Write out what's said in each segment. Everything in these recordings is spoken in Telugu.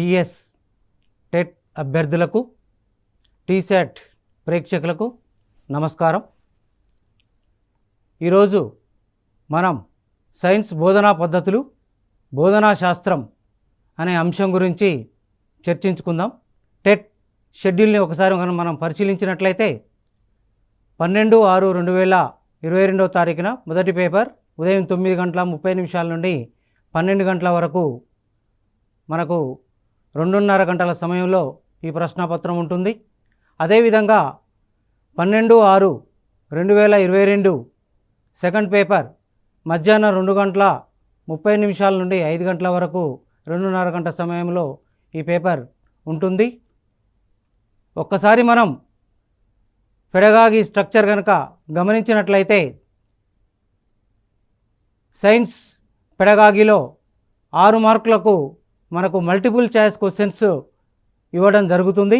టిఎస్ టెట్ అభ్యర్థులకు టీశాట్ ప్రేక్షకులకు నమస్కారం. ఈరోజు మనం సైన్స్ బోధనా పద్ధతులు, బోధనా శాస్త్రం అనే అంశం గురించి చర్చించుకుందాం. టెట్ షెడ్యూల్ని ఒకసారి మనం పరిశీలించినట్లయితే 12/6/2022 మొదటి పేపర్ ఉదయం 9:30 నుండి 12 గంటల వరకు మనకు 2.5 గంటల సమయంలో ఈ ప్రశ్నపత్రం ఉంటుంది. అదేవిధంగా 12/6/2022 సెకండ్ పేపర్ మధ్యాహ్నం 2:30 నుండి 5 గంటల వరకు 2.5 గంటల సమయంలో ఈ పేపర్ ఉంటుంది. ఒక్కసారి మనం పెడగాగి స్ట్రక్చర్ కనుక గమనించినట్లయితే సైన్స్ పెడగాగిలో 6 మార్కులకు మనకు మల్టిపుల్ చాయిస్ క్వశ్చన్స్ ఇవ్వడం జరుగుతుంది.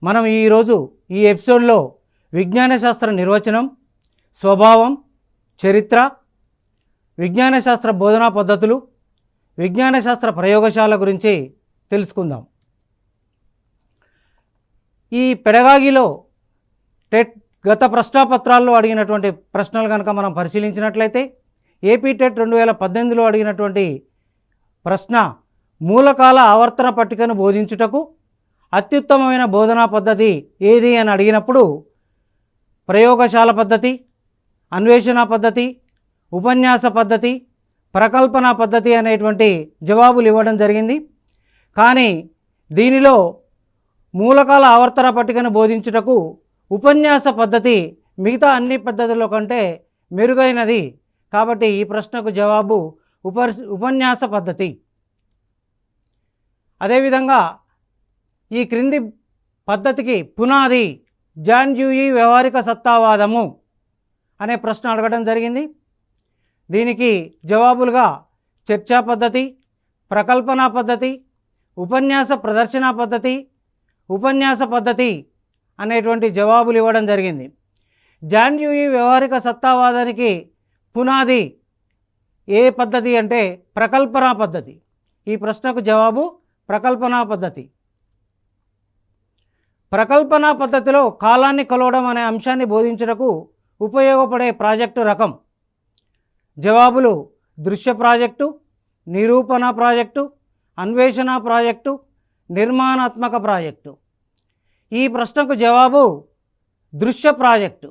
మనం ఈరోజు ఈ ఎపిసోడ్లో విజ్ఞాన శాస్త్ర నిర్వచనం, స్వభావం, చరిత్ర, విజ్ఞాన శాస్త్ర బోధనా పద్ధతులు, విజ్ఞాన శాస్త్ర ప్రయోగశాల గురించి తెలుసుకుందాం. ఈ పెడగాగిలో టెట్ గత ప్రశ్నాపత్రాల్లో అడిగినటువంటి ప్రశ్నలు కనుక మనం పరిశీలించినట్లయితే ఏపీ టెట్ 2018లో అడిగినటువంటి ప్రశ్న, మూలకాల ఆవర్తన పట్టికను బోధించుటకు అత్యుత్తమమైన బోధనా పద్ధతి ఏది అని అడిగినప్పుడు ప్రయోగశాల పద్ధతి, అన్వేషణ పద్ధతి, ఉపన్యాస పద్ధతి, ప్రకల్పన పద్ధతి అనేటువంటి జవాబులు ఇవ్వడం జరిగింది. కానీ దీనిలో మూలకాల ఆవర్తన పట్టికను బోధించుటకు ఉపన్యాస పద్ధతి మిగతా అన్ని పద్ధతుల కంటే మెరుగైనది. కాబట్టి ఈ ప్రశ్నకు జవాబు ఉపన్యాస పద్ధతి. అదేవిధంగా ఈ క్రింది పద్ధతికి పునాది జాన్ డ్యూయీ వ్యవహారిక సత్తావాదము అనే ప్రశ్న అడగడం జరిగింది. దీనికి జవాబులుగా చర్చా పద్ధతి, ప్రకల్పన పద్ధతి, ఉపన్యాస ప్రదర్శన పద్ధతి, ఉపన్యాస పద్ధతి అనేటువంటి జవాబులు ఇవ్వడం జరిగింది. జాన్ డ్యూయీ వ్యవహారిక సత్తావాదానికి పునాది ఏ పద్ధతి అంటే ప్రకల్పన పద్ధతి. ఈ ప్రశ్నకు జవాబు ప్రకల్పన పద్ధతి. ప్రకల్పన పద్ధతిలో కాలాన్ని కొలవడం అనే అంశాన్ని బోధించుటకు ఉపయోగపడే ప్రాజెక్టు రకం. జవాబులు దృశ్య ప్రాజెక్టు, నిరూపణ ప్రాజెక్టు, అన్వేషణ ప్రాజెక్టు, నిర్మాణాత్మక ప్రాజెక్టు. ఈ ప్రశ్నకు జవాబు దృశ్య ప్రాజెక్టు.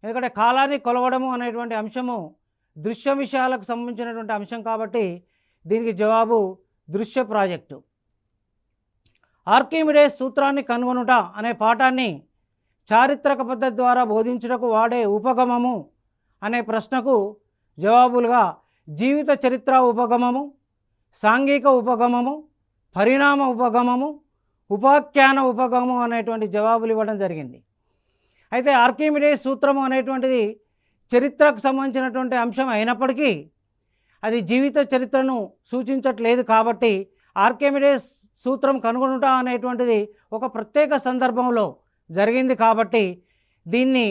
ఎందుకంటే కాలాన్ని కొలవడము అనేటువంటి అంశము దృశ్య విషయాలకు సంబంధించినటువంటి అంశం కాబట్టి దీనికి జవాబు దృశ్య ప్రాజెక్టు. ఆర్కిమిడీస్ సూత్రాన్ని కనుగొనుట అనే పాఠాన్ని చారిత్రక పద్ధతి ద్వారా బోధించుటకు వాడే ఉపగమము అనే ప్రశ్నకు జవాబులుగా జీవిత చరిత్ర ఉపగమము, సాంఘిక ఉపగమము, పరిణామ ఉపగమము, ఉపాఖ్యాన ఉపగమం అనేటువంటి జవాబులు ఇవ్వడం జరిగింది. అయితే ఆర్కిమిడీస్ సూత్రము అనేటువంటిది చరిత్రకు సంబంధించినటువంటి అంశం అయినప్పటికీ అది జీవిత చరిత్రను సూచించట్లేదు. కాబట్టి ఆర్కిమిడీస్ సూత్రం కనుగొనుట అనేటువంటిది ఒక ప్రత్యేక సందర్భంలో జరిగింది. కాబట్టి దీన్ని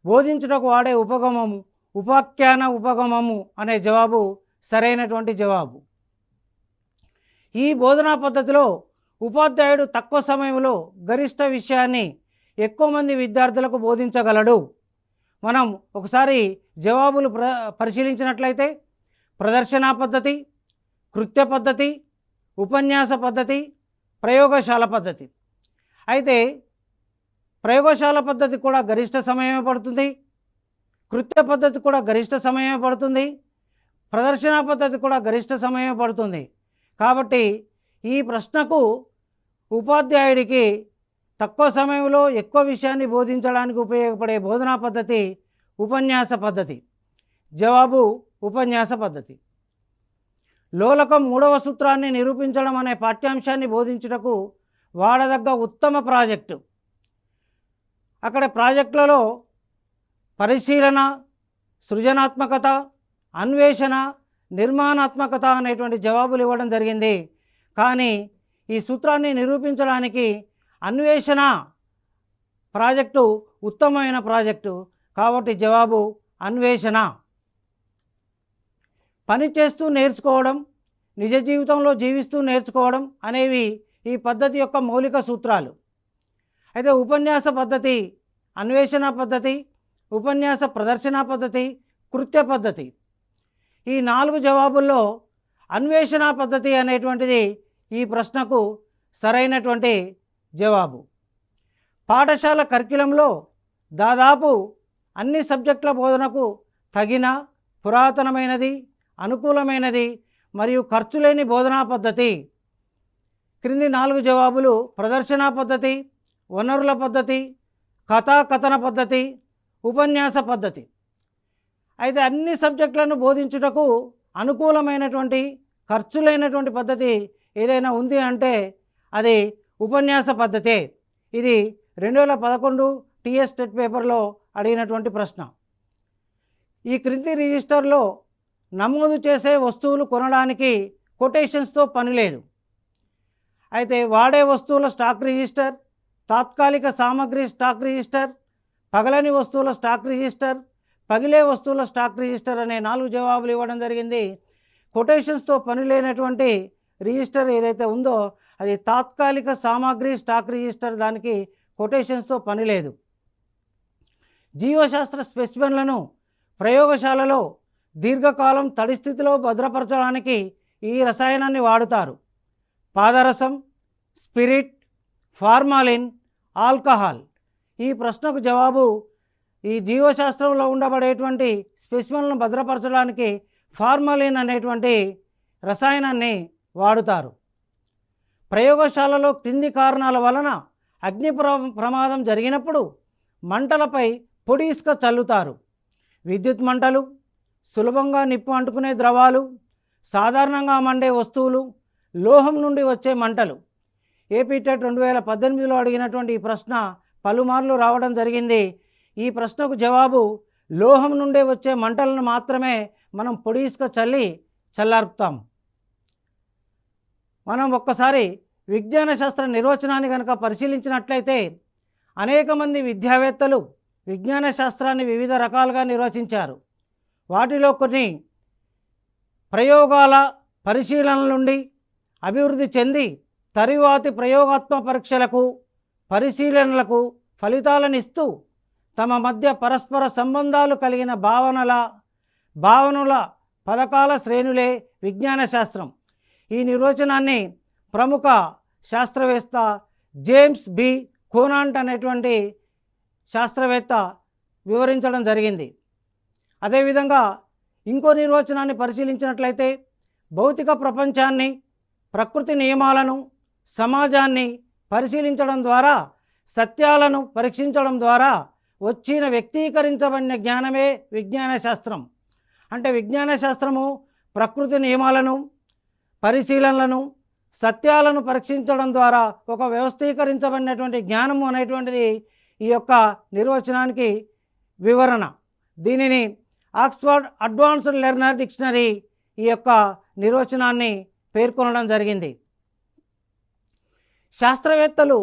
బోధించుటకు వాడే ఉపగమము ఉపాఖ్యాన ఉపగమము అనే జవాబు సరైనటువంటి జవాబు. ఈ బోధనా పద్ధతిలో ఉపాధ్యాయుడు తక్కువ సమయంలో గరిష్ట విషయాన్ని ఎక్కువ మంది విద్యార్థులకు బోధించగలడు. మనం ఒకసారి జవాబులు పరిశీలించినట్లయితే ప్రదర్శనా పద్ధతి, కృత్య పద్ధతి, ఉపన్యాస పద్ధతి, ప్రయోగశాల పద్ధతి. అయితే ప్రయోగశాల పద్ధతి కూడా గరిష్ట సమయమే పడుతుంది, కృత్య పద్ధతి కూడా గరిష్ట సమయమే పడుతుంది, ప్రదర్శనా పద్ధతి కూడా గరిష్ట సమయమే పడుతుంది. కాబట్టి ఈ ప్రశ్నకు ఉపాధ్యాయుడికి తక్కువ సమయంలో ఎక్కువ విషయాన్ని బోధించడానికి ఉపయోగపడే బోధనా పద్ధతి ఉపన్యాస పద్ధతి. జవాబు ఉపన్యాస పద్ధతి. లోలకం 3వ సూత్రాన్ని నిరూపించడం అనే పాఠ్యాంశాన్ని బోధించుటకు వాడదగ్గ ఉత్తమ ప్రాజెక్టు. అక్కడ ప్రాజెక్టులలో పరిశీలన, సృజనాత్మకత, అన్వేషణ, నిర్మాణాత్మకత అనేటువంటి జవాబులు ఇవ్వడం జరిగింది. కానీ ఈ సూత్రాన్ని నిరూపించడానికి అన్వేషణ ప్రాజెక్టు ఉత్తమమైన ప్రాజెక్టు. కాబట్టి జవాబు అన్వేషణ. పని చేస్తూ నేర్చుకోవడం, నిజ జీవితంలో జీవిస్తూ నేర్చుకోవడం అనేవి ఈ పద్ధతి యొక్క మౌలిక సూత్రాలు. అయితే ఉపన్యాస పద్ధతి, అన్వేషణ పద్ధతి, ఉపన్యాస ప్రదర్శన పద్ధతి, కృత్య పద్ధతి, ఈ 4 జవాబుల్లో అన్వేషణ పద్ధతి అనేటువంటిది ఈ ప్రశ్నకు సరైనటువంటి జవాబు. పాఠశాల కరిక్యులంలో దాదాపు అన్ని సబ్జెక్టుల బోధనకు తగిన, పురాతనమైనది, అనుకూలమైనది మరియు ఖర్చు లేని బోధనా పద్ధతి. క్రింది 4 జవాబులు ప్రదర్శనా పద్ధతి, వనరుల పద్ధతి, కథాకథన పద్ధతి, ఉపన్యాస పద్ధతి. అయితే అన్ని సబ్జెక్టులను బోధించుటకు అనుకూలమైనటువంటి, ఖర్చు లేనటువంటి పద్ధతి ఏదైనా ఉంది అంటే అది ఉపన్యాస పద్ధతే. ఇది 2011 టీఎస్ టెట్ పేపర్లో అడిగినటువంటి ప్రశ్న. ఈ క్రింది రిజిస్టర్లో నమోదు చేసే వస్తువులు కొనడానికి కొటేషన్స్తో పని లేదు. అయితే వాడే వస్తువుల స్టాక్ రిజిస్టర్, తాత్కాలిక సామగ్రి స్టాక్ రిజిస్టర్, పగలని వస్తువుల స్టాక్ రిజిస్టర్, పగిలే వస్తువుల స్టాక్ రిజిస్టర్ అనే 4 జవాబులు ఇవ్వడం జరిగింది. కొటేషన్స్తో పని లేనటువంటి రిజిస్టర్ ఏదైతే ఉందో అది తాత్కాలిక సామగ్రి స్టాక్ రిజిస్టర్, దానికి కొటేషన్స్తో పని లేదు. జీవశాస్త్ర స్పెసిమెన్లను ప్రయోగశాలలో దీర్ఘకాలం తడి స్థితిలో భద్రపరచడానికి ఈ రసాయనాన్ని వాడుతారు. పాదరసం, స్పిరిట్, ఫార్మాలిన్, ఆల్కహాల్. ఈ ప్రశ్నకు జవాబు ఈ జీవశాస్త్రంలో ఉండబడేటువంటి స్పెసిమెన్లను భద్రపరచడానికి ఫార్మాలిన్ అనేటువంటి రసాయనాన్ని వాడుతారు. ప్రయోగశాలలో క్రింది కారణాల వలన అగ్ని ప్రమాదం జరిగినప్పుడు మంటలపై పొడి ఇసుక చల్లుతారు. విద్యుత్ మంటలు, సులభంగా నిప్పు అంటుకునే ద్రవాలు, సాధారణంగా మండే వస్తువులు, లోహం నుండి వచ్చే మంటలు. ఏపీ టెట్ 2018లో అడిగినటువంటి ఈ ప్రశ్న పలుమార్లు రావడం జరిగింది. ఈ ప్రశ్నకు జవాబు లోహం నుండే వచ్చే మంటలను మాత్రమే మనం పొడి ఇసుక చల్లి చల్లార్పుతాం. మనం ఒక్కసారి విజ్ఞాన శాస్త్ర నిర్వచనాన్ని కనుక పరిశీలించినట్లయితే అనేక మంది విద్యావేత్తలు విజ్ఞాన శాస్త్రాన్ని వివిధ రకాలుగా నిర్వచించారు. వాటిలో కొన్ని ప్రయోగాల పరిశీలనల నుండి అభివృద్ధి చెంది తరువాతి ప్రయోగాత్మక పరీక్షలకు, పరిశీలనలకు ఫలితాలను ఇస్తూ తమ మధ్య పరస్పర సంబంధాలు కలిగిన భావనల పథకాల శ్రేణులే విజ్ఞాన శాస్త్రం. ఈ నిర్వచనాన్ని ప్రముఖ శాస్త్రవేత్త జేమ్స్ బి కోనాంట్ అనేటువంటి శాస్త్రవేత్త వివరించడం జరిగింది. అదేవిధంగా ఇంకో నిర్వచనాన్ని పరిశీలించినట్లయితే భౌతిక ప్రపంచాన్ని, ప్రకృతి నియమాలను, సమాజాన్ని పరిశీలించడం ద్వారా, సత్యాలను పరీక్షించడం ద్వారా వచ్చిన వ్యక్తీకరించబడిన జ్ఞానమే విజ్ఞాన శాస్త్రం. అంటే విజ్ఞాన శాస్త్రము ప్రకృతి నియమాలను, పరిశీలనలను, సత్యాలను పరీక్షించడం ద్వారా ఒక వ్యవస్థీకరించబడినటువంటి జ్ఞానము అనేటువంటిది ఈ యొక్క నిర్వచనానికి వివరణ. దీనిని ఆక్స్ఫర్డ్ అడ్వాన్స్డ్ లెర్నర్ డిక్షనరీ ఈ యొక్క నిర్వచనాన్ని పేర్కొనడం జరిగింది. శాస్త్రవేత్తలు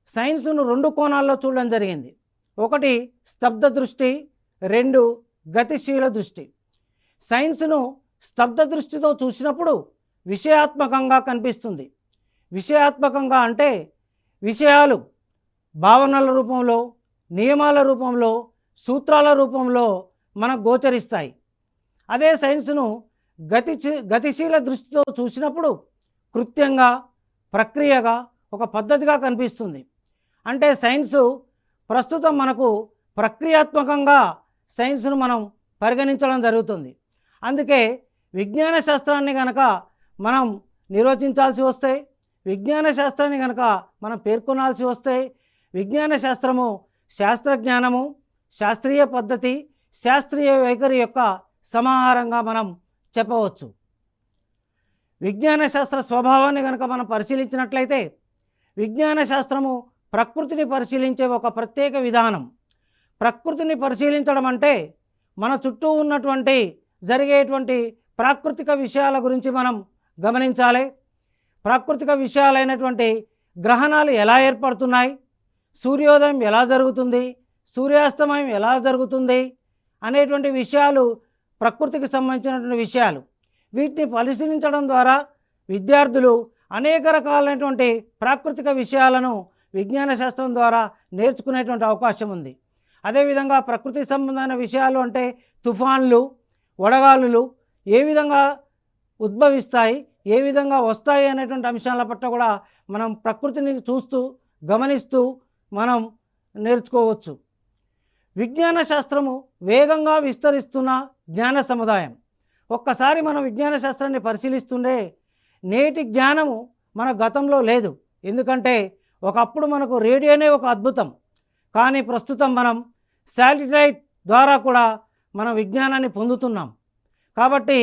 సైన్సును 2 కోణాల్లో చూడడం జరిగింది. ఒకటి స్తబ్ద దృష్టి, 2 గతిశీల దృష్టి. సైన్సును స్తబ్ద దృష్టితో చూసినప్పుడు విషయాత్మకంగా కనిపిస్తుంది. విషయాత్మకంగా అంటే విషయాలు భావనల రూపంలో, నియమాల రూపంలో, సూత్రాల రూపంలో మనకు గోచరిస్తాయి. అదే సైన్సును గతిశీల దృష్టితో చూసినప్పుడు కృత్యంగా, ప్రక్రియగా, ఒక పద్ధతిగా కనిపిస్తుంది. అంటే సైన్సు ప్రస్తుతం మనకు ప్రక్రియాత్మకంగా సైన్స్ను మనం పరిగణించడం జరుగుతుంది. అందుకే విజ్ఞాన శాస్త్రాన్ని కనుక మనం నిర్వచించాల్సి వస్తే, విజ్ఞాన శాస్త్రాన్ని కనుక మనం పేర్కొనాల్సి వస్తే, విజ్ఞాన శాస్త్రము శాస్త్రజ్ఞానము, శాస్త్రీయ పద్ధతి, శాస్త్రీయ వైఖరి యొక్క సమాహారంగా మనం చెప్పవచ్చు. విజ్ఞాన శాస్త్ర స్వభావాన్ని కనుక మనం పరిశీలించినట్లయితే విజ్ఞాన శాస్త్రము ప్రకృతిని పరిశీలించే ఒక ప్రత్యేక విధానం. ప్రకృతిని పరిశీలించడం అంటే మన చుట్టూ ఉన్నటువంటి జరిగేటువంటి ప్రాకృతిక విషయాల గురించి మనం గమనించాలి. ప్రాకృతిక విషయాలైనటువంటి గ్రహణాలు ఎలా ఏర్పడుతున్నాయి, సూర్యోదయం ఎలా జరుగుతుంది, సూర్యాస్తమయం ఎలా జరుగుతుంది అనేటువంటి విషయాలు ప్రకృతికి సంబంధించినటువంటి విషయాలు. వీటిని పరిశీలించడం ద్వారా విద్యార్థులు అనేక రకాలైనటువంటి ప్రాకృతిక విషయాలను విజ్ఞాన శాస్త్రం ద్వారా నేర్చుకునేటువంటి అవకాశం ఉంది. అదేవిధంగా ప్రకృతి సంబంధమైన విషయాలు అంటే తుఫాన్లు, వడగాలులు ఏ విధంగా ఉద్భవిస్తాయి, ఏ విధంగా వస్తాయి అనేటువంటి అంశాల పట్ల కూడా మనం ప్రకృతిని చూస్తూ గమనిస్తూ మనం నేర్చుకోవచ్చు. విజ్ఞాన శాస్త్రము వేగంగా విస్తరిస్తున్న జ్ఞాన సముదాయం. ఒక్కసారి మనం విజ్ఞాన శాస్త్రాన్ని పరిశీలిస్తుండే నేటి జ్ఞానము మన గతంలో లేదు. ఎందుకంటే ఒకప్పుడు మనకు రేడియోనే ఒక అద్భుతం, కానీ ప్రస్తుతం మనం శాటిలైట్ ద్వారా కూడా మనం విజ్ఞానాన్ని పొందుతున్నాం. కాబట్టి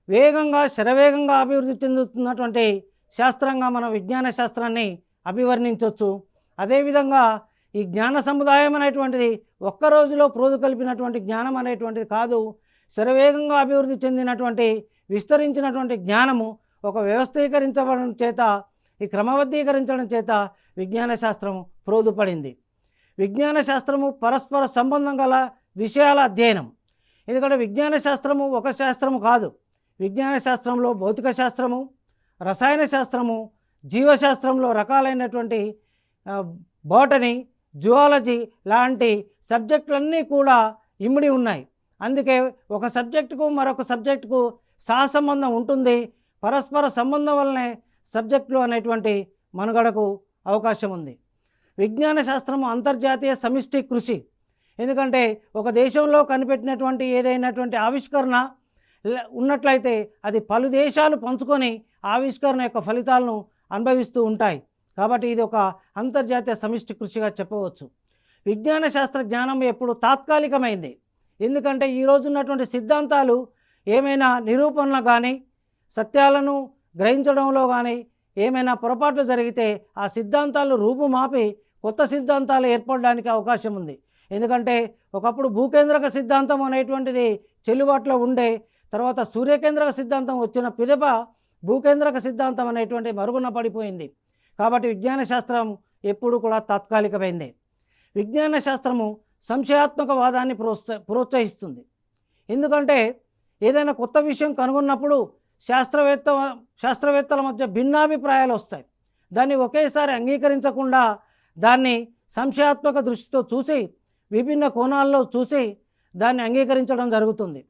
వేగంగా శరవేగంగా అభివృద్ధి చెందుతున్నటువంటి శాస్త్రంగా మనం విజ్ఞాన శాస్త్రాన్ని అభివర్ణించవచ్చు. అదేవిధంగా ఈ జ్ఞాన సముదాయం అనేటువంటిది ఒక్క రోజులో ప్రోదు కలిపినటువంటి జ్ఞానం అనేటువంటిది కాదు. శరవేగంగా అభివృద్ధి చెందినటువంటి విస్తరించినటువంటి జ్ఞానము ఒక వ్యవస్థీకరించబడడం చేత, ఈ క్రమబద్ధీకరించడం చేత విజ్ఞాన శాస్త్రము ప్రోదుపడింది. విజ్ఞాన శాస్త్రము పరస్పర సంబంధం గల విషయాల అధ్యయనం. ఎందుకంటే విజ్ఞాన శాస్త్రము ఒక శాస్త్రము కాదు. విజ్ఞాన శాస్త్రంలో భౌతిక శాస్త్రము, రసాయన శాస్త్రము, జీవశాస్త్రంలో రకాలైనటువంటి బోటనీ, జువాలజీ లాంటి సబ్జెక్టులన్నీ కూడా ఇమిడి ఉన్నాయి. అందుకే ఒక సబ్జెక్టుకు మరొక సబ్జెక్టుకు సహసంబంధం ఉంటుంది. పరస్పర సంబంధం వల్లనే సబ్జెక్టులు అనేటువంటి మనుగడకు అవకాశం ఉంది. విజ్ఞాన శాస్త్రము అంతర్జాతీయ సమిష్టి కృషి. ఎందుకంటే ఒక దేశంలో కనిపెట్టినటువంటి ఏదైనటువంటి ఆవిష్కరణ ఉన్నట్లయితే అది పలు దేశాలు పంచుకొని ఆవిష్కరణ యొక్క ఫలితాలను అనుభవిస్తూ ఉంటాయి. కాబట్టి ఇది ఒక అంతర్జాతీయ సమిష్టి కృషిగా చెప్పవచ్చు. విజ్ఞాన శాస్త్ర జ్ఞానం ఎప్పుడు తాత్కాలికమైంది. ఎందుకంటే ఈరోజు ఉన్నటువంటి సిద్ధాంతాలు ఏమైనా నిరూపణలు కానీ, సత్యాలను గ్రహించడంలో కానీ ఏమైనా పొరపాట్లు జరిగితే ఆ సిద్ధాంతాలు రూపుమాపి కొత్త సిద్ధాంతాలు ఏర్పడడానికి అవకాశం ఉంది. ఎందుకంటే ఒకప్పుడు భూకేంద్రక సిద్ధాంతం అనేటువంటిది చెల్లుబాటులో ఉండే, తర్వాత సూర్యకేంద్రక సిద్ధాంతం వచ్చిన పిదప భూకేంద్రక సిద్ధాంతం అనేటువంటి మరుగున పడిపోయింది. కాబట్టి విజ్ఞాన శాస్త్రం ఎప్పుడు కూడా తాత్కాలికమైంది. విజ్ఞాన శాస్త్రము సంశయాత్మక వాదాన్ని ప్రోత్సహిస్తుంది. ఎందుకంటే ఏదైనా కొత్త విషయం కనుగొన్నప్పుడు శాస్త్రవేత్తల మధ్య భిన్నాభిప్రాయాలు వస్తాయి. దాన్ని ఒకేసారి అంగీకరించకుండా దాన్ని సంశయాత్మక దృష్టితో చూసి, విభిన్న కోణాల్లో చూసి దాన్ని అంగీకరించడం జరుగుతుంది.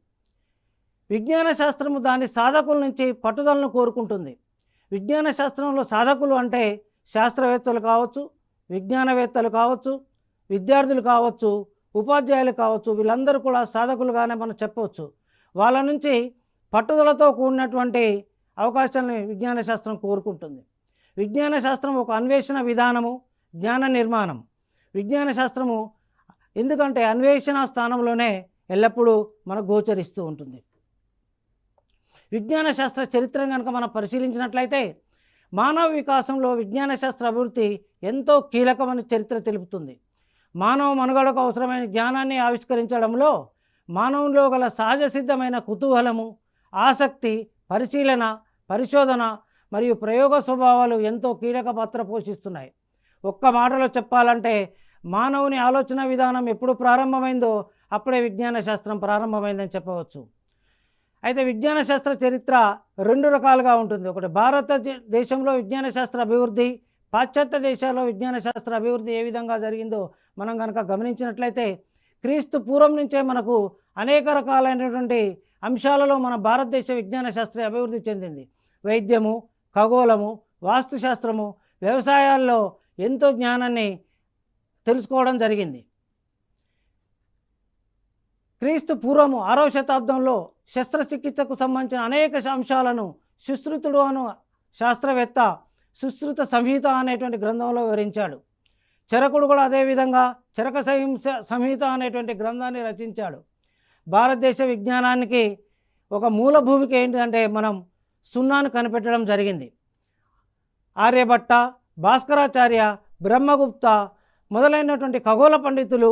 విజ్ఞాన శాస్త్రము దాని సాధకుల నుంచి పట్టుదలను కోరుకుంటుంది. విజ్ఞాన శాస్త్రంలో సాధకులు అంటే శాస్త్రవేత్తలు కావచ్చు, విజ్ఞానవేత్తలు కావచ్చు, విద్యార్థులు కావచ్చు, ఉపాధ్యాయులు కావచ్చు, వీళ్ళందరూ కూడా సాధకులుగానే మనం చెప్పవచ్చు. వాళ్ళ నుంచి పట్టుదలతో కూడినటువంటి అవకాశాలను విజ్ఞాన శాస్త్రం కోరుకుంటుంది. విజ్ఞాన శాస్త్రం ఒక అన్వేషణ విధానము, జ్ఞాన నిర్మాణం. విజ్ఞాన శాస్త్రము ఎందుకంటే అన్వేషణ స్థానంలోనే ఎల్లప్పుడూ మనకు గోచరిస్తూ ఉంటుంది. విజ్ఞాన శాస్త్ర చరిత్రను కనుక మనం పరిశీలించినట్లయితే మానవ వికాసంలో విజ్ఞాన శాస్త్ర అభివృద్ధి ఎంతో కీలకమని చరిత్ర తెలుపుతుంది. మానవ మనుగడకు అవసరమైన జ్ఞానాన్ని ఆవిష్కరించడంలో మానవులో గల సహజ సిద్ధమైన కుతూహలము, ఆసక్తి, పరిశీలన, పరిశోధన మరియు ప్రయోగ స్వభావాలు ఎంతో కీలక పాత్ర పోషిస్తున్నాయి. ఒక్క మాటలో చెప్పాలంటే మానవుని ఆలోచన విధానం ఎప్పుడు ప్రారంభమైందో అప్పుడే విజ్ఞాన శాస్త్రం ప్రారంభమైందని చెప్పవచ్చు. అయితే విజ్ఞాన శాస్త్ర చరిత్ర రెండు రకాలుగా ఉంటుంది. ఒకటి భారతదేశంలో విజ్ఞాన శాస్త్ర అభివృద్ధి, పాశ్చాత్య దేశాల్లో విజ్ఞాన శాస్త్ర అభివృద్ధి ఏ విధంగా జరిగిందో మనం కనుక గమనించినట్లయితే క్రీస్తు పూర్వం నుంచే మనకు అనేక రకాలైనటువంటి అంశాలలో మన భారతదేశ విజ్ఞాన శాస్త్ర అభివృద్ధి చెందింది. వైద్యము, ఖగోళము, వాస్తుశాస్త్రము, వ్యవసాయాల్లో ఎంతో జ్ఞానాన్ని తెలుసుకోవడం జరిగింది. క్రీస్తు పూర్వము 6వ శతాబ్దంలో శస్త్రచికిత్సకు సంబంధించిన అనేక అంశాలను సుశ్రుతుడు అను శాస్త్రవేత్త సుశ్రుత సంహిత అనేటువంటి గ్రంథంలో వివరించాడు. చరకుడు కూడా అదేవిధంగా చరక సంహిత అనేటువంటి గ్రంథాన్ని రచించాడు. భారతదేశ విజ్ఞానానికి ఒక మూల భూమిక ఏంటంటే మనం సున్నాను కనిపెట్టడం జరిగింది. ఆర్యభట్ట, భాస్కరాచార్య, బ్రహ్మగుప్త మొదలైనటువంటి ఖగోళ పండితులు,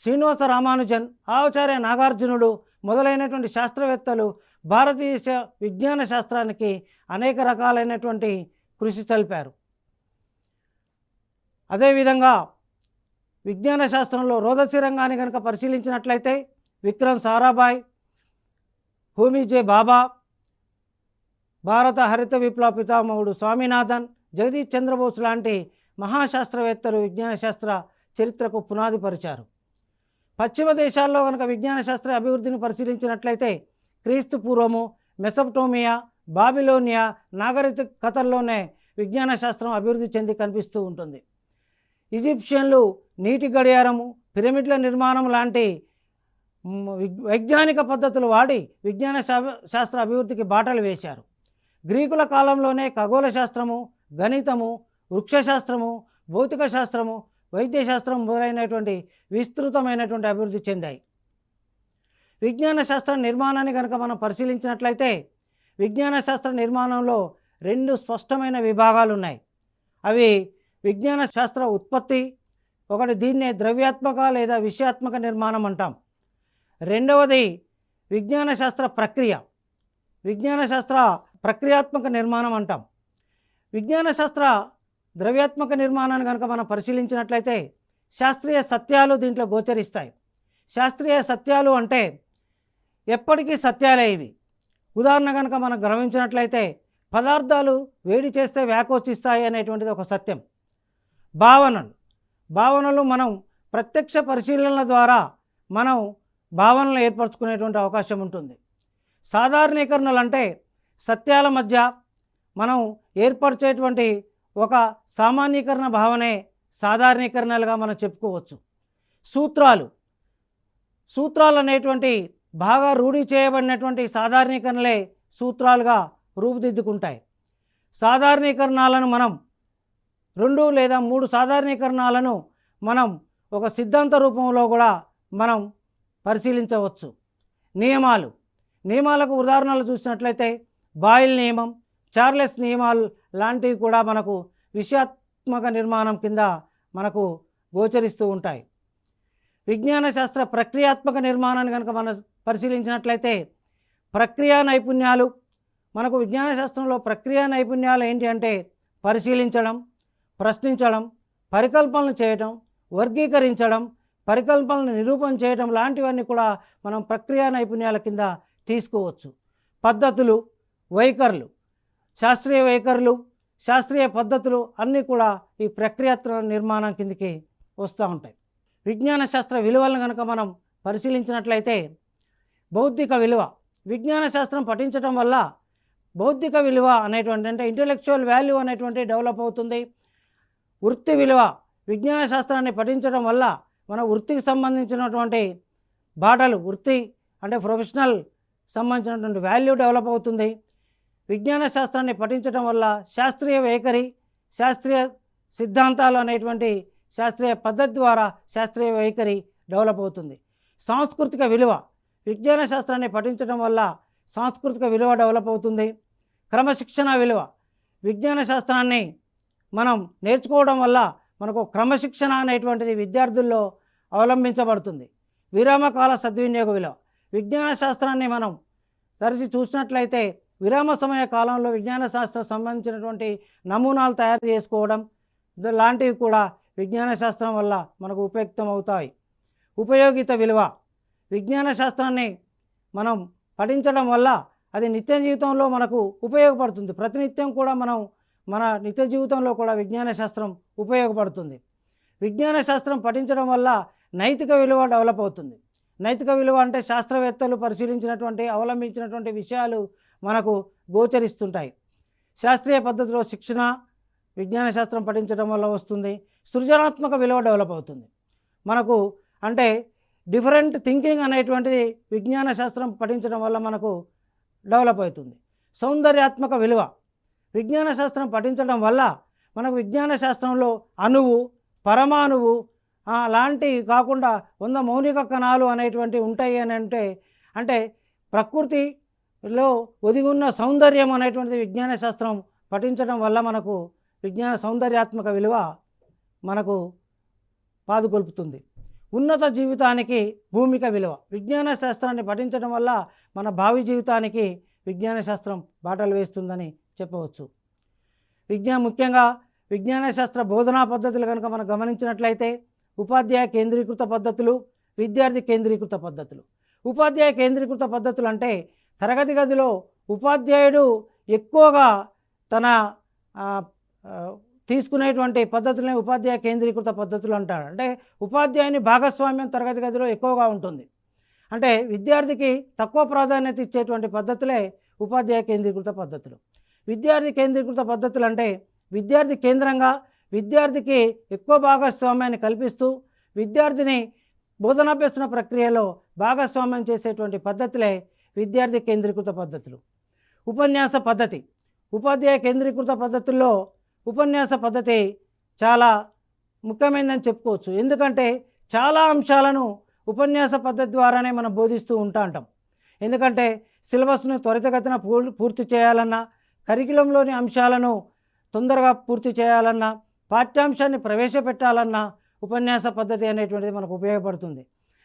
శ్రీనివాస రామానుజన్, ఆచార్య నాగార్జునుడు మొదలైనటువంటి శాస్త్రవేత్తలు భారతదేశ విజ్ఞాన శాస్త్రానికి అనేక రకాలైనటువంటి కృషి తెలిపారు. అదేవిధంగా విజ్ఞాన శాస్త్రంలో రోదసి రంగాన్ని కనుక పరిశీలించినట్లయితే విక్రమ్ సారాభాయ్, హోమీ జే బాబా, భారత హరిత విప్లవ పితామహుడు స్వామినాథన్, జగదీష్ చంద్రబోస్ లాంటి మహాశాస్త్రవేత్తలు విజ్ఞాన శాస్త్ర చరిత్రకు పునాది పరిచారు. పశ్చిమ దేశాల్లో కనుక విజ్ఞాన శాస్త్ర అభివృద్ధిని పరిశీలించినట్లయితే క్రీస్తు పూర్వము మెసొపటోమియా, బాబిలోనియా నాగరికతల్లోనే విజ్ఞాన శాస్త్రం అభివృద్ధి చెంది కనిపిస్తూ ఉంటుంది. ఈజిప్షియన్లు నీటి గడియారము, పిరమిడ్ల నిర్మాణం లాంటి వైజ్ఞానిక పద్ధతులు వాడి విజ్ఞాన శాస్త్ర అభివృద్ధికి బాటలు వేశారు. గ్రీకుల కాలంలోనే ఖగోళ శాస్త్రము, గణితము, వృక్షశాస్త్రము, భౌతిక శాస్త్రము, వైద్యశాస్త్రం మొదలైనటువంటి విస్తృతమైనటువంటి అభివృద్ధి చెందాయి. విజ్ఞాన శాస్త్ర నిర్మాణాన్ని కనుక మనం పరిశీలించినట్లయితే విజ్ఞాన శాస్త్ర నిర్మాణంలో 2 స్పష్టమైన విభాగాలు ఉన్నాయి. అవి విజ్ఞాన శాస్త్ర ఉత్పత్తి, ఒకటి దీన్నే ద్రవ్యాత్మక లేదా విషయాత్మక నిర్మాణం అంటాం. రెండవది విజ్ఞాన శాస్త్ర ప్రక్రియ, విజ్ఞాన శాస్త్ర ప్రక్రియాత్మక నిర్మాణం అంటాం. విజ్ఞాన శాస్త్ర ద్రవ్యాత్మక నిర్మాణాన్ని కనుక మనం పరిశీలించినట్లయితే శాస్త్రీయ సత్యాలు దీంట్లో గోచరిస్తాయి. శాస్త్రీయ సత్యాలు అంటే ఎప్పటికీ సత్యాలే ఇవి. ఉదాహరణ కనుక మనం గమనించినట్లయితే పదార్థాలు వేడి చేస్తే వ్యాకోచిస్తాయి అనేటువంటిది ఒక సత్యం. భావనలు మనం ప్రత్యక్ష పరిశీలనల ద్వారా మనం భావనలు ఏర్పరచుకునేటువంటి అవకాశం ఉంటుంది. సాధారణీకరణలు అంటే సత్యాల మధ్య మనం ఏర్పరిచేటువంటి ఒక సామాన్యీకరణ భావనే సాధారణీకరణలుగా మనం చెప్పుకోవచ్చు. సూత్రాలు అనేటువంటి బాగా రూఢి చేయబడినటువంటి సాధారణీకరణలే సూత్రాలుగా రూపుదిద్దుకుంటాయి. సాధారణీకరణాలను మనం 2 లేదా 3 సాధారణీకరణాలను మనం ఒక సిద్ధాంత రూపంలో కూడా మనం పరిశీలించవచ్చు. నియమాలకు ఉదాహరణలు చూసినట్లయితే బాయిల్ నియమం, చార్లెస్ నియమాలు లాంటివి కూడా మనకు విషయాత్మక నిర్మాణం కింద మనకు గోచరిస్తూ ఉంటాయి. విజ్ఞాన శాస్త్ర ప్రక్రియాత్మక నిర్మాణాన్ని కనుక మనం పరిశీలించినట్లయితే ప్రక్రియా నైపుణ్యాలు, మనకు విజ్ఞాన శాస్త్రంలో ప్రక్రియా నైపుణ్యాలు ఏంటి అంటే పరిశీలించడం, ప్రశ్నించడం, పరికల్పనలు చేయటం, వర్గీకరించడం, పరికల్పనలను నిరూపణ చేయడం లాంటివన్నీ కూడా మనం ప్రక్రియా నైపుణ్యాల కింద తీసుకోవచ్చు. పద్ధతులు, వైఖరులు, శాస్త్రీయ వైఖరులు, శాస్త్రీయ పద్ధతులు అన్నీ కూడా ఈ ప్రక్రియాత్మక నిర్మాణం కిందకి వస్తూ ఉంటాయి. విజ్ఞాన శాస్త్ర విలువలను కనుక మనం పరిశీలించినట్లయితే బౌద్ధిక విలువ, విజ్ఞాన శాస్త్రం పఠించడం వల్ల బౌద్ధిక విలువ అనేటువంటి అంటే ఇంటెలెక్చువల్ వాల్యూ అనేటువంటి డెవలప్ అవుతుంది. వృత్తి విలువ, విజ్ఞాన శాస్త్రాన్ని పఠించడం వల్ల మన వృత్తికి సంబంధించినటువంటి వృత్తి అంటే ప్రొఫెషనల్ సంబంధించినటువంటి వాల్యూ డెవలప్ అవుతుంది. విజ్ఞాన శాస్త్రాన్ని పఠించడం వల్ల శాస్త్రీయ వైఖరి, శాస్త్రీయ సిద్ధాంతాలు అనేటువంటి శాస్త్రీయ పద్ధతి ద్వారా శాస్త్రీయ వైఖరి డెవలప్ అవుతుంది. సాంస్కృతిక విలువ, విజ్ఞాన శాస్త్రాన్ని పఠించడం వల్ల సాంస్కృతిక విలువ డెవలప్ అవుతుంది. క్రమశిక్షణ విలువ, విజ్ఞాన శాస్త్రాన్ని మనం నేర్చుకోవడం వల్ల మనకు క్రమశిక్షణ అనేటువంటిది విద్యార్థుల్లో అవలంబించబడుతుంది. విరామకాల సద్వినియోగ విలువ, విజ్ఞాన శాస్త్రాన్ని మనం తరచి చూసినట్లయితే విరామ సమయ కాలంలో విజ్ఞాన శాస్త్రం సంబంధించినటువంటి నమూనాలు తయారు చేసుకోవడం లాంటివి కూడా విజ్ఞాన శాస్త్రం వల్ల మనకు ఉపయుక్తం అవుతాయి. ఉపయోగిత విలువ, విజ్ఞాన శాస్త్రాన్ని మనం పఠించడం వల్ల అది నిత్య జీవితంలో మనకు ఉపయోగపడుతుంది. ప్రతినిత్యం కూడా మన నిత్య జీవితంలో కూడా విజ్ఞాన శాస్త్రం ఉపయోగపడుతుంది. విజ్ఞాన శాస్త్రం పఠించడం వల్ల నైతిక విలువ డెవలప్ అవుతుంది. నైతిక విలువ అంటే శాస్త్రవేత్తలు అవలంబించినటువంటి విషయాలు మనకు గోచరిస్తుంటాయి. శాస్త్రీయ పద్ధతిలో శిక్షణ విజ్ఞాన శాస్త్రం పఠించడం వల్ల వస్తుంది. సృజనాత్మక విలువ డెవలప్ అవుతుంది. మనకు అంటే డిఫరెంట్ థింకింగ్ అనేటువంటిది విజ్ఞాన శాస్త్రం పఠించడం వల్ల మనకు డెవలప్ అవుతుంది. సౌందర్యాత్మక విలువ, విజ్ఞాన శాస్త్రం పఠించడం వల్ల మనకు విజ్ఞాన శాస్త్రంలో అణువు, పరమాణువు లాంటివి కాకుండా 100 మౌలిక కణాలు అనేటువంటివి ఉంటాయి అని అంటే ప్రకృతిలో ఒదిగి ఉన్న సౌందర్యం అనేటువంటిది విజ్ఞాన శాస్త్రం పఠించడం వల్ల మనకు విజ్ఞాన సౌందర్యాత్మక విలువ మనకు పాదుకొల్పుతుంది. ఉన్నత జీవితానికి భూమిక విలువ, విజ్ఞాన శాస్త్రాన్ని పఠించడం వల్ల మన భావి జీవితానికి విజ్ఞాన శాస్త్రం బాటలు వేస్తుందని చెప్పవచ్చు. ముఖ్యంగా విజ్ఞాన శాస్త్ర బోధనా పద్ధతులు కనుక మనం గమనించినట్లయితే ఉపాధ్యాయ కేంద్రీకృత పద్ధతులు, విద్యార్థి కేంద్రీకృత పద్ధతులు. ఉపాధ్యాయ కేంద్రీకృత పద్ధతులు అంటే తరగతి గదిలో ఉపాధ్యాయుడు ఎక్కువగా తన ఆ, ఆ, తీసుకునేటువంటి పద్ధతులనే ఉపాధ్యాయ కేంద్రీకృత పద్ధతులు అంటారు. అంటే ఉపాధ్యాయుని భాగస్వామ్యం తరగతి గదిలో ఎక్కువగా ఉంటుంది. అంటే విద్యార్థికి తక్కువ ప్రాధాన్యత ఇచ్చేటువంటి పద్ధతులే ఉపాధ్యాయ కేంద్రీకృత పద్ధతులు. విద్యార్థి కేంద్రీకృత పద్ధతులు అంటే విద్యార్థి కేంద్రంగా విద్యార్థికి ఎక్కువ భాగస్వామ్యాన్ని కల్పిస్తూ విద్యార్థిని బోధనాభ్యసన ప్రక్రియలో భాగస్వామ్యం చేసేటువంటి పద్ధతులే విద్యార్థి కేంద్రీకృత పద్ధతులు. ఉపన్యాస పద్ధతి, ఉపాధ్యాయ కేంద్రీకృత పద్ధతుల్లో ఉపన్యాస పద్ధతి చాలా ముఖ్యమైనదని చెప్పుకోవచ్చు. ఎందుకంటే చాలా అంశాలను ఉపన్యాస పద్ధతి ద్వారానే మనం బోధిస్తూ ఉంటాం. ఎందుకంటే సిలబస్ను త్వరితగతిన పూర్తి చేయాలన్నా, కరికులంలోని అంశాలను తొందరగా పూర్తి చేయాలన్నా, పాఠ్యాంశాన్ని ప్రవేశపెట్టాలన్నా ఉపన్యాస పద్ధతి అనేటువంటిది మనకు ఉపయోగపడుతుంది.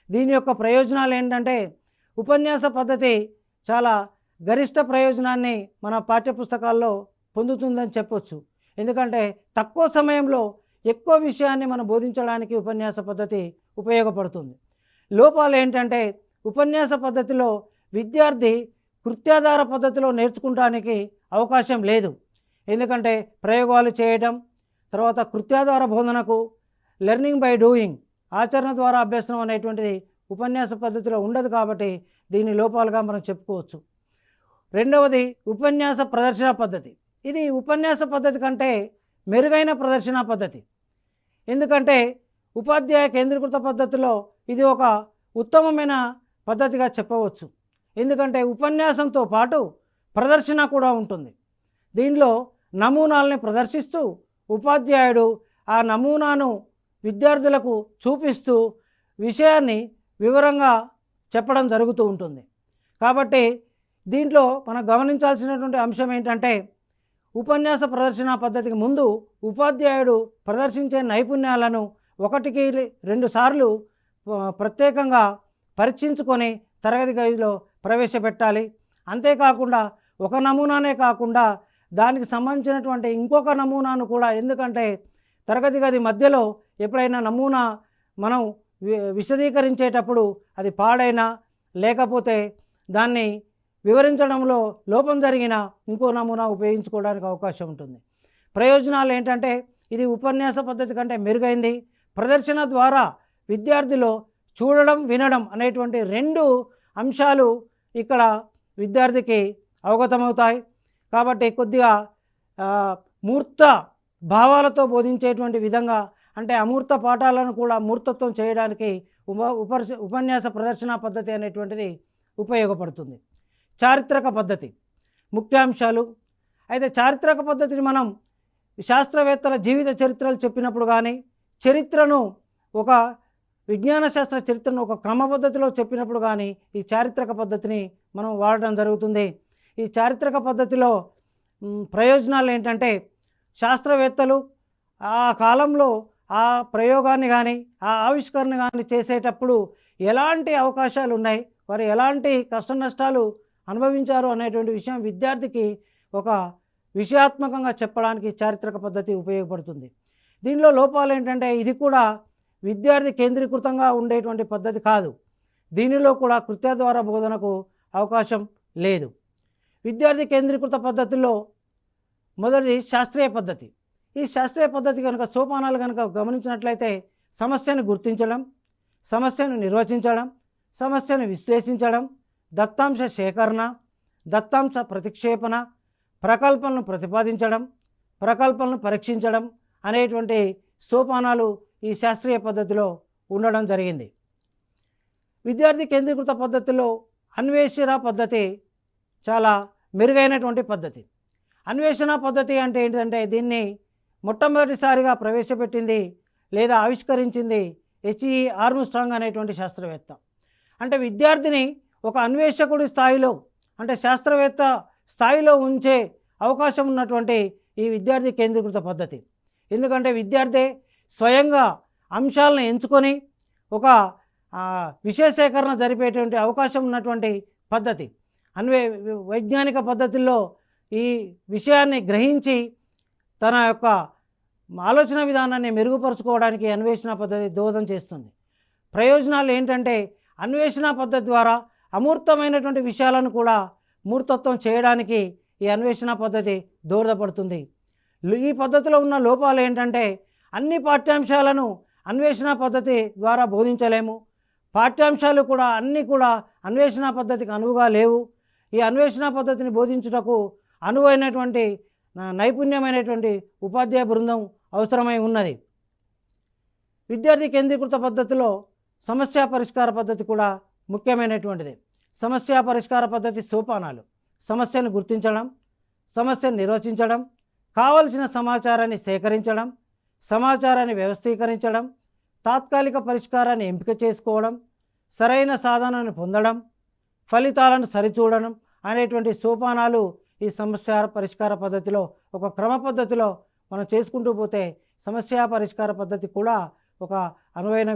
దీని యొక్క ప్రయోజనాలు ఏంటంటే ఉపన్యాస పద్ధతి చాలా గరిష్ట ప్రయోజనాన్ని మన పాఠ్యపుస్తకాల్లో పొందుతుందని చెప్పొచ్చు. ఎందుకంటే తక్కువ సమయంలో ఎక్కువ విషయాన్ని మనం బోధించడానికి ఉపన్యాస పద్ధతి ఉపయోగపడుతుంది. లోపాలు ఏంటంటే ఉపన్యాస పద్ధతిలో విద్యార్థి కృత్యాధార పద్ధతిలో నేర్చుకోవడానికి అవకాశం లేదు. ఎందుకంటే ప్రయోగాలు చేయడం, తర్వాత కృత్యాధార బోధనకు లెర్నింగ్ బై డూయింగ్, ఆచరణ ద్వారా అభ్యసనం అనేటువంటిది ఉపన్యాస పద్ధతిలో ఉండదు. కాబట్టి దీని లోపాలుగా మనం చెప్పుకోవచ్చు. రెండవది ఉపన్యాస ప్రదర్శన పద్ధతి. ఇది ఉపన్యాస పద్ధతి కంటే మెరుగైన ప్రదర్శన పద్ధతి. ఎందుకంటే ఉపాధ్యాయ కేంద్రీకృత పద్ధతిలో ఇది ఒక ఉత్తమమైన పద్ధతిగా చెప్పవచ్చు. ఎందుకంటే ఉపన్యాసంతో పాటు ప్రదర్శన కూడా ఉంటుంది. దీనిలో నమూనాలని ప్రదర్శిస్తూ ఉపాధ్యాయుడు ఆ నమూనాను విద్యార్థులకు చూపిస్తూ విషయాన్ని వివరంగా చెప్పడం జరుగుతూ ఉంటుంది. కాబట్టి దీంట్లో మనం గమనించాల్సినటువంటి అంశం ఏంటంటే ఉపన్యాస ప్రదర్శన పద్ధతికి ముందు ఉపాధ్యాయుడు ప్రదర్శించే నైపుణ్యాలను 1-2 సార్లు ప్రత్యేకంగా పరీక్షించుకొని తరగతి గదిలో ప్రవేశపెట్టాలి. అంతేకాకుండా ఒక నమూనానే కాకుండా దానికి సంబంధించినటువంటి ఇంకొక నమూనాను కూడా, ఎందుకంటే తరగతి గది మధ్యలో ఎప్పుడైనా నమూనా మనం విశదీకరించేటప్పుడు అది పాడైనా లేకపోతే దాన్ని వివరించడంలో లోపం జరిగిన ఇంకో నమూనా ఉపయోగించుకోవడానికి అవకాశం ఉంటుంది. ప్రయోజనాలు ఏంటంటే ఇది ఉపన్యాస పద్ధతి కంటే మెరుగైంది. ప్రదర్శన ద్వారా విద్యార్థిలో చూడడం, వినడం అనేటువంటి 2 అంశాలు ఇక్కడ విద్యార్థికి అవగతమవుతాయి. కాబట్టి కొద్దిగా మూర్త భావాలతో బోధించేటువంటి విధంగా, అంటే అమూర్త పాఠాలను కూడా మూర్తత్వం చేయడానికి ఉపన్యాస ప్రదర్శన పద్ధతి అనేటువంటిది ఉపయోగపడుతుంది. చారిత్రక పద్ధతి ముఖ్యాంశాలు. అయితే చారిత్రక పద్ధతిని మనం శాస్త్రవేత్తల జీవిత చరిత్రలు చెప్పినప్పుడు కానీ, చరిత్రను ఒక విజ్ఞాన శాస్త్ర చరిత్రను ఒక క్రమ పద్ధతిలో చెప్పినప్పుడు కానీ ఈ చారిత్రక పద్ధతిని మనం వాడడం జరుగుతుంది. ఈ చారిత్రక పద్ధతిలో ప్రయోజనాలు ఏంటంటే శాస్త్రవేత్తలు ఆ కాలంలో ఆ ప్రయోగాన్ని కానీ ఆ ఆవిష్కరణ కానీ చేసేటప్పుడు ఎలాంటి అవకాశాలు ఉన్నాయి, వారు ఎలాంటి కష్ట నష్టాలు అనుభవించారు అనేటువంటి విషయం విద్యార్థికి ఒక విషయాత్మకంగా చెప్పడానికి చారిత్రక పద్ధతి ఉపయోగపడుతుంది. దీనిలో లోపాలు ఏంటంటే ఇది కూడా విద్యార్థి కేంద్రీకృతంగా ఉండేటువంటి పద్ధతి కాదు. దీనిలో కూడా కృత్య ద్వారా బోధనకు అవకాశం లేదు. విద్యార్థి కేంద్రీకృత పద్ధతిలో మొదటిది శాస్త్రీయ పద్ధతి. ఈ శాస్త్రీయ పద్ధతి కనుక సోపానాలు కనుక గమనించినట్లయితే సమస్యను గుర్తించడం, సమస్యను నిర్వచించడం, సమస్యను విశ్లేషించడం, దత్తాంశ సేకరణ, దత్తాంశ ప్రతిక్షేపణ, ప్రకల్పనను ప్రతిపాదించడం, ప్రకల్పనను పరీక్షించడం అనేటువంటి సోపానాలు ఈ శాస్త్రీయ పద్ధతిలో ఉండడం జరిగింది. విద్యార్థి కేంద్రీకృత పద్ధతిలో అన్వేషణ పద్ధతి చాలా మెరుగైనటువంటి పద్ధతి. అన్వేషణ పద్ధతి అంటే ఏంటంటే దీన్ని మొట్టమొదటిసారిగా ప్రవేశపెట్టింది లేదా ఆవిష్కరించింది హెచ్ఈ ఆర్మ్స్ట్రాంగ్ అనేటువంటి శాస్త్రవేత్త. అంటే విద్యార్థిని ఒక అన్వేషకుడి స్థాయిలో, అంటే శాస్త్రవేత్త స్థాయిలో ఉంచే అవకాశం ఉన్నటువంటి ఈ విద్యార్థి కేంద్రీకృత పద్ధతి. ఎందుకంటే విద్యార్థి స్వయంగా అంశాలను ఎంచుకొని ఒక విషయ సేకరణ జరిపేటువంటి అవకాశం ఉన్నటువంటి పద్ధతి. వైజ్ఞానిక పద్ధతుల్లో ఈ విషయాన్ని గ్రహించి తన యొక్క ఆలోచన విధానాన్ని మెరుగుపరుచుకోవడానికి అన్వేషణ పద్ధతి దోహదం చేస్తుంది. ప్రయోజనాలు ఏంటంటే అన్వేషణ పద్ధతి ద్వారా అమూర్తమైనటువంటి విషయాలను కూడా మూర్తత్వం చేయడానికి ఈ అన్వేషణ పద్ధతి దోహదపడుతుంది. ఈ పద్ధతిలో ఉన్న లోపాలు ఏంటంటే అన్ని పాఠ్యాంశాలను అన్వేషణ పద్ధతి ద్వారా బోధించలేము. పాఠ్యాంశాలు కూడా అన్నీ కూడా అన్వేషణ పద్ధతికి అనువుగా లేవు. ఈ అన్వేషణ పద్ధతిని బోధించుటకు అనువైనటువంటి నైపుణ్యమైనటువంటి ఉపాధ్యాయ బృందం అవసరమై ఉన్నది. విద్యార్థి కేంద్రీకృత పద్ధతిలో సమస్య పరిష్కార పద్ధతి కూడా ముఖ్యమైనటువంటిది. సమస్య పరిష్కార పద్ధతి సోపానాలు: సమస్యను గుర్తించడం, సమస్యను నిర్వచించడం, కావలసిన సమాచారాన్ని సేకరించడం, సమాచారాన్ని వ్యవస్థీకరించడం, తాత్కాలిక పరిష్కారాన్ని ఎంపిక చేసుకోవడం, సరైన సాధనాన్ని పొందడం, ఫలితాలను సరిచూడడం అనేటువంటి సోపానాలు ఈ సమస్య పరిష్కార పద్ధతిలో ఒక క్రమ పద్ధతిలో మనం చేసుకుంటూ పోతే సమస్య పరిష్కార పద్ధతి కూడా ఒక అనువైన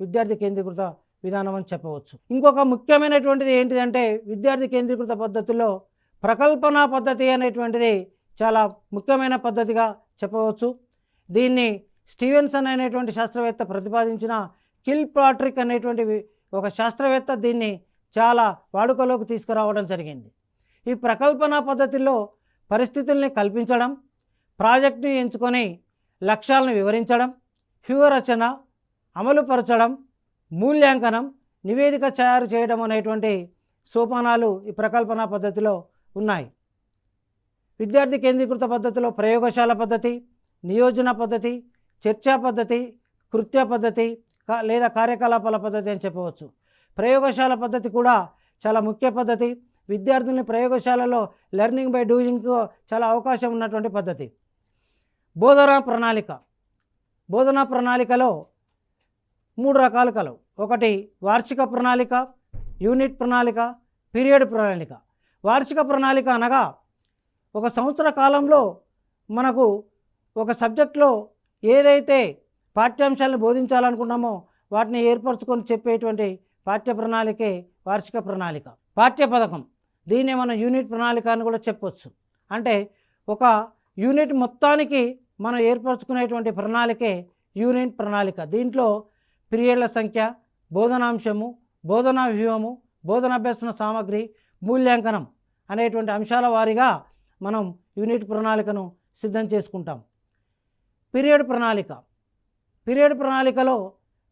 విద్యార్థి కేంద్రీకృత విధానం అని చెప్పవచ్చు. ఇంకొక ముఖ్యమైనటువంటిది ఏంటిదంటే విద్యార్థి కేంద్రీకృత పద్ధతిలో ప్రకల్పన పద్ధతి అనేటువంటిది చాలా ముఖ్యమైన పద్ధతిగా చెప్పవచ్చు. దీన్ని స్టీవెన్సన్ అనేటువంటి శాస్త్రవేత్త ప్రతిపాదించిన కిల్పాట్రిక్ అనేటువంటి ఒక శాస్త్రవేత్త దీన్ని చాలా వాడుకలోకి తీసుకురావడం జరిగింది. ఈ ప్రకల్పన పద్ధతిలో పరిస్థితుల్ని కల్పించడం, ప్రాజెక్టుని ఎంచుకొని లక్ష్యాలను వివరించడం, వ్యూహరచన, అమలుపరచడం, మూల్యాంకనం, నివేదిక తయారు చేయడం అనేటువంటి సోపానాలు ఈ ప్రకల్పన పద్ధతిలో ఉన్నాయి. విద్యార్థి కేంద్రీకృత పద్ధతిలో ప్రయోగశాల పద్ధతి, నియోజన పద్ధతి, చర్చా పద్ధతి, కృత్య పద్ధతి లేదా కార్యకలాపాల పద్ధతి అని చెప్పవచ్చు. ప్రయోగశాల పద్ధతి కూడా చాలా ముఖ్య పద్ధతి. విద్యార్థుల్ని ప్రయోగశాలలో లెర్నింగ్ బై డూయింగ్కు చాలా అవకాశం ఉన్నటువంటి పద్ధతి. బోధనా ప్రణాళిక: బోధనా ప్రణాళికలో 3 రకాలు కలవు. ఒకటి వార్షిక ప్రణాళిక, యూనిట్ ప్రణాళిక, పీరియడ్ ప్రణాళిక. వార్షిక ప్రణాళిక అనగా ఒక సంవత్సర కాలంలో మనకు ఒక సబ్జెక్టులో ఏదైతే పాఠ్యాంశాలను బోధించాలనుకున్నామో వాటిని ఏర్పరచుకొని చెప్పేటువంటి పాఠ్య ప్రణాళికే వార్షిక ప్రణాళిక. పాఠ్య పథకం, దీన్ని మనం యూనిట్ ప్రణాళిక అని కూడా చెప్పవచ్చు. అంటే ఒక యూనిట్ మొత్తానికి మనం ఏర్పరచుకునేటువంటి ప్రణాళికే యూనిట్ ప్రణాళిక. దీంట్లో పీరియడ్ల సంఖ్య, బోధనాంశము, బోధనా వ్యూహము, బోధనాభ్యసన సామగ్రి, మూల్యాంకనం అనేటువంటి అంశాల వారీగా మనం యూనిట్ ప్రణాళికను సిద్ధం చేసుకుంటాం. పీరియడ్ ప్రణాళిక: పీరియడ్ ప్రణాళికలో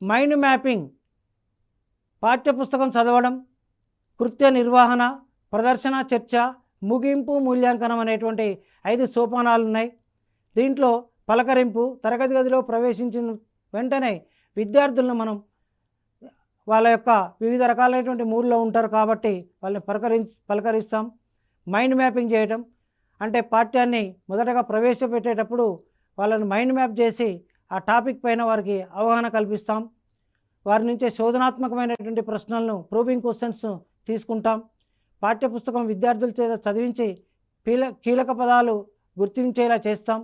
మైండ్ మ్యాపింగ్, పాఠ్యపుస్తకం చదవడం, కృత్య నిర్వహణ, ప్రదర్శన, చర్చ, ముగింపు, మూల్యాంకనం అనేటువంటి 5 సోపానాలు ఉన్నాయి. దీంట్లో పలకరింపు: తరగతి గదిలో ప్రవేశించిన వెంటనే విద్యార్థులను మనం వాళ్ళ యొక్క వివిధ రకాలైనటువంటి మూడ్లో ఉంటారు కాబట్టి వాళ్ళని పలకరిస్తాం. మైండ్ మ్యాపింగ్ చేయటం అంటే పాఠ్యాన్ని మొదటగా ప్రవేశపెట్టేటప్పుడు వాళ్ళని మైండ్ మ్యాప్ చేసి ఆ టాపిక్ పైన వారికి అవగాహన కల్పిస్తాం. వారి నుంచే శోధనాత్మకమైనటువంటి ప్రశ్నలను, ప్రోబింగ్ క్వశ్చన్స్ తీసుకుంటాం. పాఠ్యపుస్తకం విద్యార్థుల చేత చదివించి కీలక పదాలు గుర్తించేలా చేస్తాం.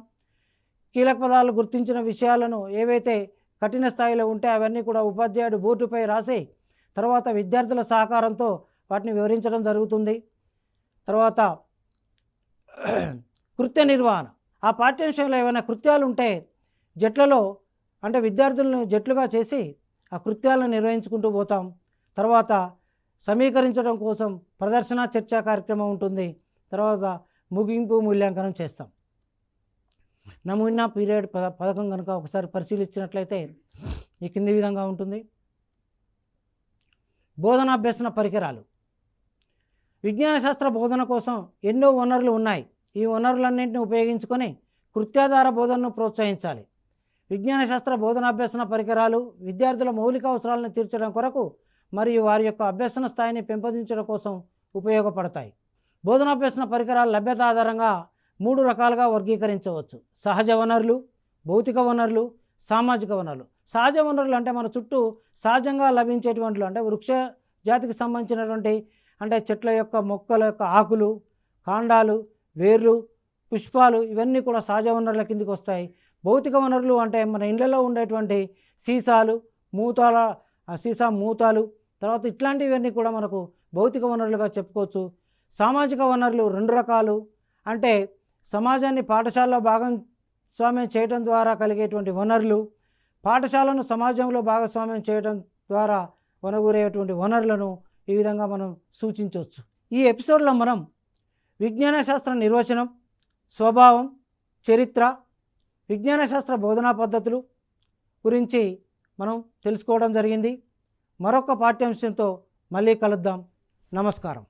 కీలక పదాలు గుర్తించిన విషయాలను ఏవైతే కఠిన స్థాయిలో ఉంటే అవన్నీ కూడా ఉపాధ్యాయుడు బోర్డుపై రాసి తర్వాత విద్యార్థుల సహకారంతో వాటిని వివరించడం జరుగుతుంది. తర్వాత కృత్య నిర్వహణ: ఆ పాఠ్యాంశంలో ఏమైనా కృత్యాలు ఉంటే జట్లలో అంటే విద్యార్థులను జట్లుగా చేసి ఆ కృత్యాలను నిర్వహించుకుంటూ పోతాం. తర్వాత సమీకరించడం కోసం ప్రదర్శన, చర్చా కార్యక్రమం ఉంటుంది. తర్వాత ముగింపు, మూల్యాంకనం చేస్తాం. నమూనా పీరియడ్ పథకం కనుక ఒకసారి పరిశీలించినట్లయితే ఈ కింది విధంగా ఉంటుంది. బోధనాభ్యసన పరికరాలు: విజ్ఞాన శాస్త్ర బోధన కోసం ఎన్నో వనరులు ఉన్నాయి. ఈ వనరులన్నింటినీ ఉపయోగించుకొని కృత్యాధార బోధనను ప్రోత్సహించాలి. విజ్ఞాన శాస్త్ర బోధనాభ్యసన పరికరాలు విద్యార్థుల మౌలిక అవసరాలను తీర్చడం కొరకు మరియు వారి యొక్క అభ్యసన స్థాయిని పెంపొందించడం కోసం ఉపయోగపడతాయి. బోధనాభ్యసన పరికరాల లభ్యత ఆధారంగా 3 రకాలుగా వర్గీకరించవచ్చు: సహజ వనరులు, భౌతిక వనరులు, సామాజిక వనరులు. సహజ వనరులు అంటే మన చుట్టూ సహజంగా లభించేటువంటివి, అంటే వృక్ష జాతికి సంబంధించినటువంటి అంటే చెట్ల యొక్క, మొక్కల యొక్క ఆకులు, కాండాలు, వేర్లు, పుష్పాలు, ఇవన్నీ కూడా సహజ వనరుల కిందికి వస్తాయి. భౌతిక వనరులు అంటే మన ఇళ్లలో ఉండేటువంటి సీసాలు, సీసా మూతాలు, తర్వాత ఇట్లాంటివన్నీ కూడా మనకు భౌతిక వనరులుగా చెప్పుకోవచ్చు. సామాజిక వనరులు 2 రకాలు. అంటే సమాజాన్ని పాఠశాలలో భాగస్వామ్యం చేయడం ద్వారా కలిగేటువంటి వనరులు, పాఠశాలను సమాజంలో భాగస్వామ్యం చేయడం ద్వారా వనగూరేటువంటి వనరులను ఈ విధంగా మనం సూచించవచ్చు. ఈ ఎపిసోడ్లో మనం విజ్ఞాన శాస్త్ర నిర్వచనం, స్వభావం, చరిత్ర, విజ్ఞాన శాస్త్ర బోధనా పద్ధతులు గురించి మనం తెలుసుకోవడం జరిగింది. మరొక పాఠ్యాంశంతో మళ్ళీ కలుద్దాం. నమస్కారం.